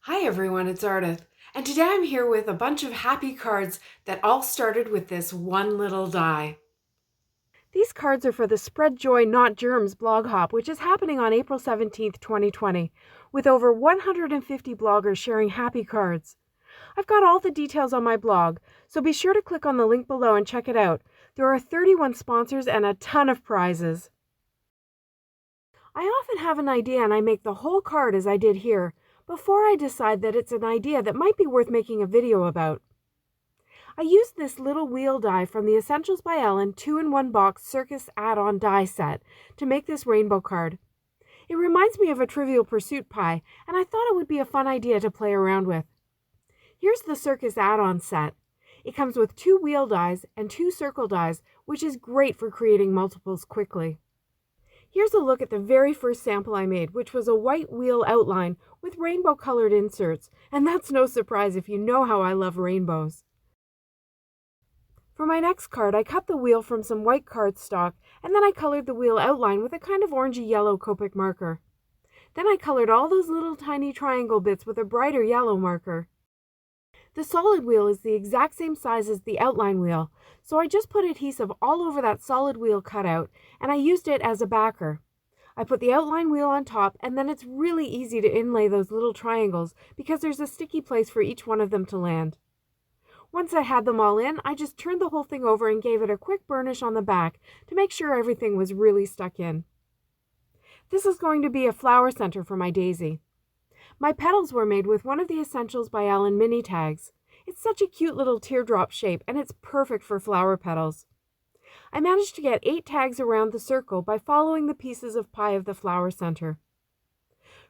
Hi everyone, it's Ardith, and today I'm here with a bunch of happy cards that all started with this one little die. These cards are for the Spread Joy Not Germs blog hop, which is happening on April 17th, 2020, with over 150 bloggers sharing happy cards. I've got all the details on my blog, so be sure to click on the link below and check it out. There are 31 sponsors and a ton of prizes. I often have an idea and I make the whole card as I did here, before I decide that it's an idea that might be worth making a video about. I used this little wheel die from the Essentials by Ellen 2-in-1 box Circus add-on die set to make this rainbow card. It reminds me of a Trivial Pursuit pie, and I thought it would be a fun idea to play around with. Here's the Circus add-on set. It comes with 2 wheel dies and 2 circle dies, which is great for creating multiples quickly. Here's a look at the very first sample I made, which was a white wheel outline with rainbow-colored inserts, and that's no surprise if you know how I love rainbows. For my next card, I cut the wheel from some white cardstock, and then I colored the wheel outline with a kind of orangey-yellow Copic marker. Then I colored all those little tiny triangle bits with a brighter yellow marker. The solid wheel is the exact same size as the outline wheel, so I just put adhesive all over that solid wheel cutout, and I used it as a backer. I put the outline wheel on top, and then it's really easy to inlay those little triangles because there's a sticky place for each one of them to land. Once I had them all in, I just turned the whole thing over and gave it a quick burnish on the back to make sure everything was really stuck in. This is going to be a flower center for my daisy. My petals were made with one of the Essentials by Ellen mini tags. It's such a cute little teardrop shape, and it's perfect for flower petals. I managed to get 8 tags around the circle by following the pieces of pie of the flower center.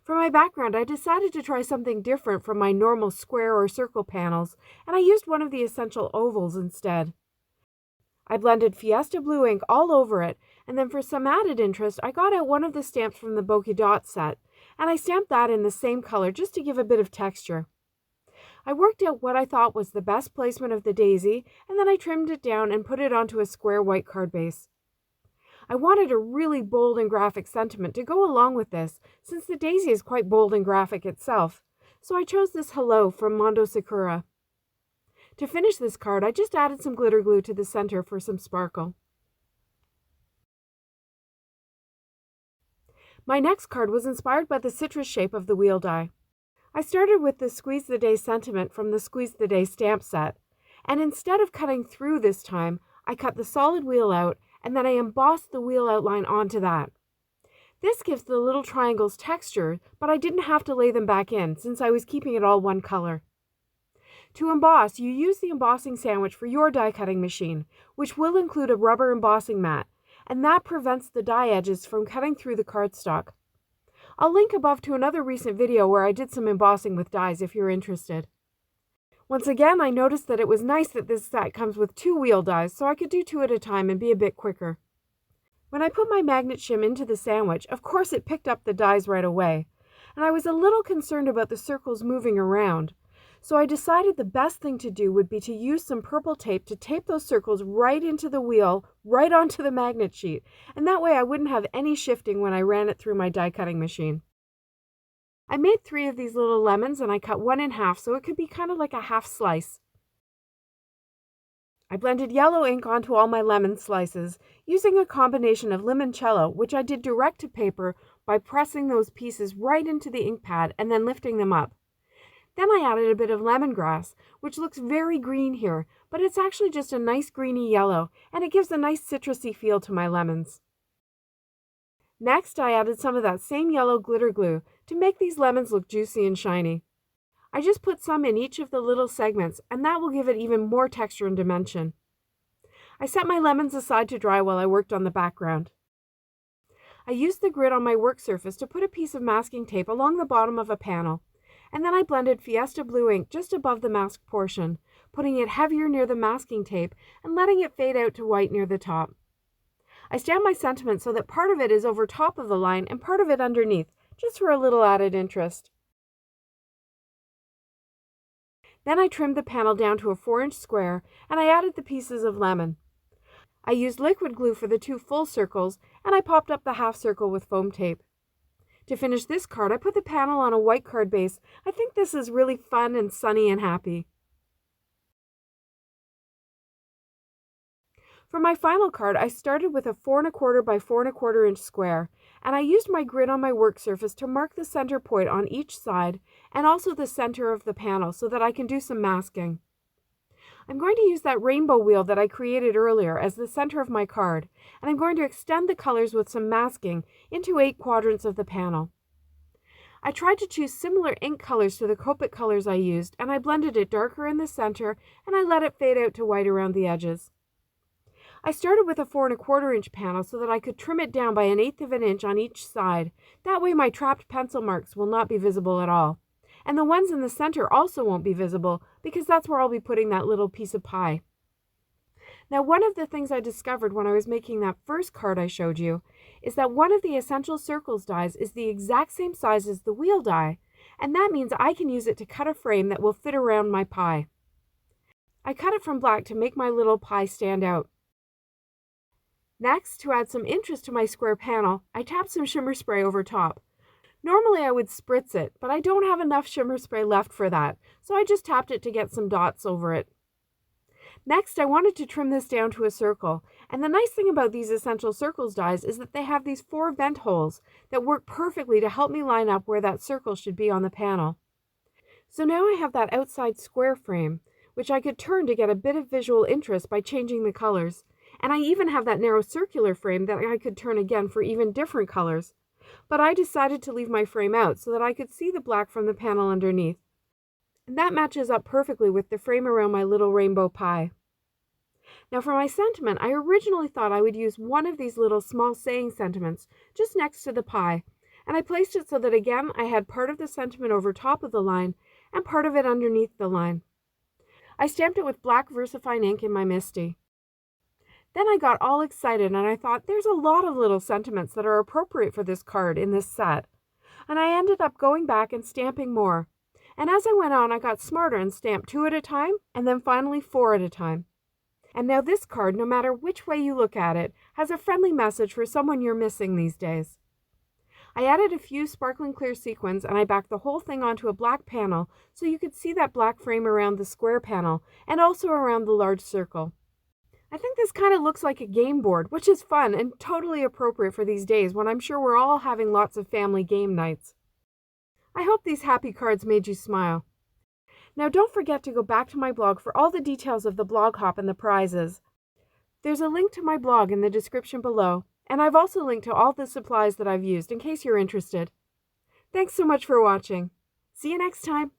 For my background, I decided to try something different from my normal square or circle panels, and I used one of the Essential ovals instead. I blended Fiesta blue ink all over it, and then for some added interest, I got out one of the stamps from the Bokeh dot set, and I stamped that in the same color just to give a bit of texture. I worked out what I thought was the best placement of the daisy, and then I trimmed it down and put it onto a square white card base. I wanted a really bold and graphic sentiment to go along with this, since the daisy is quite bold and graphic itself, so I chose this hello from Mondo Sakura. To finish this card, I just added some glitter glue to the center for some sparkle. My next card was inspired by the citrus shape of the wheel die. I started with the Squeeze the Day sentiment from the Squeeze the Day stamp set, and instead of cutting through this time, I cut the solid wheel out and then I embossed the wheel outline onto that. This gives the little triangles texture, but I didn't have to lay them back in since I was keeping it all one color. To emboss, you use the embossing sandwich for your die cutting machine, which will include a rubber embossing mat, and that prevents the die edges from cutting through the cardstock. I'll link above to another recent video where I did some embossing with dies if you're interested. Once again, I noticed that it was nice that this set comes with 2 wheel dies, so I could do 2 at a time and be a bit quicker. When I put my magnet shim into the sandwich, of course it picked up the dies right away, and I was a little concerned about the circles moving around. So I decided the best thing to do would be to use some purple tape to tape those circles right into the wheel, right onto the magnet sheet, and that way I wouldn't have any shifting when I ran it through my die cutting machine. I made 3 of these little lemons and I cut one in half so it could be kind of like a half slice. I blended yellow ink onto all my lemon slices using a combination of Limoncello, which I did direct to paper by pressing those pieces right into the ink pad and then lifting them up. Then I added a bit of lemongrass, which looks very green here, but it's actually just a nice greeny yellow, and it gives a nice citrusy feel to my lemons. Next, I added some of that same yellow glitter glue to make these lemons look juicy and shiny. I just put some in each of the little segments, and that will give it even more texture and dimension. I set my lemons aside to dry while I worked on the background. I used the grid on my work surface to put a piece of masking tape along the bottom of a panel, and then I blended Fiesta blue ink just above the mask portion, putting it heavier near the masking tape and letting it fade out to white near the top. I stamped my sentiment so that part of it is over top of the line and part of it underneath, just for a little added interest. Then I trimmed the panel down to a 4-inch square and I added the pieces of lemon. I used liquid glue for the 2 full circles and I popped up the half circle with foam tape. To finish this card, I put the panel on a white card base. I think this is really fun and sunny and happy. For my final card, I started with a 4 1/4 by 4 1/4 inch square, and I used my grid on my work surface to mark the center point on each side and also the center of the panel so that I can do some masking. I'm going to use that rainbow wheel that I created earlier as the center of my card, and I'm going to extend the colors with some masking into 8 quadrants of the panel. I tried to choose similar ink colors to the Copic colors I used, and I blended it darker in the center, and I let it fade out to white around the edges. I started with a 4 1/4 inch panel so that I could trim it down by 1/8 of an inch on each side. That way my trapped pencil marks will not be visible at all. And the ones in the center also won't be visible because that's where I'll be putting that little piece of pie. Now, one of the things I discovered when I was making that first card I showed you is that one of the Essential Circles dies is the exact same size as the wheel die, and that means I can use it to cut a frame that will fit around my pie. I cut it from black to make my little pie stand out. Next, to add some interest to my square panel, I tapped some shimmer spray over top. Normally I would spritz it, but I don't have enough shimmer spray left for that, so I just tapped it to get some dots over it. Next, I wanted to trim this down to a circle, and the nice thing about these Essential Circles dies is that they have these 4 vent holes that work perfectly to help me line up where that circle should be on the panel. So now I have that outside square frame, which I could turn to get a bit of visual interest by changing the colors. And I even have that narrow circular frame that I could turn again for even different colors. But I decided to leave my frame out so that I could see the black from the panel underneath. And that matches up perfectly with the frame around my little rainbow pie. Now for my sentiment, I originally thought I would use one of these little small saying sentiments just next to the pie. And I placed it so that again I had part of the sentiment over top of the line and part of it underneath the line. I stamped it with black VersaFine ink in my MISTI. Then I got all excited and I thought there's a lot of little sentiments that are appropriate for this card in this set. And I ended up going back and stamping more. And as I went on, I got smarter and stamped 2 at a time and then finally 4 at a time. And now this card, no matter which way you look at it, has a friendly message for someone you're missing these days. I added a few sparkling clear sequins and I backed the whole thing onto a black panel so you could see that black frame around the square panel and also around the large circle. I think this kind of looks like a game board, which is fun and totally appropriate for these days when I'm sure we're all having lots of family game nights. I hope these happy cards made you smile. Now don't forget to go back to my blog for all the details of the blog hop and the prizes. There's a link to my blog in the description below, and I've also linked to all the supplies that I've used in case you're interested. Thanks so much for watching. See you next time.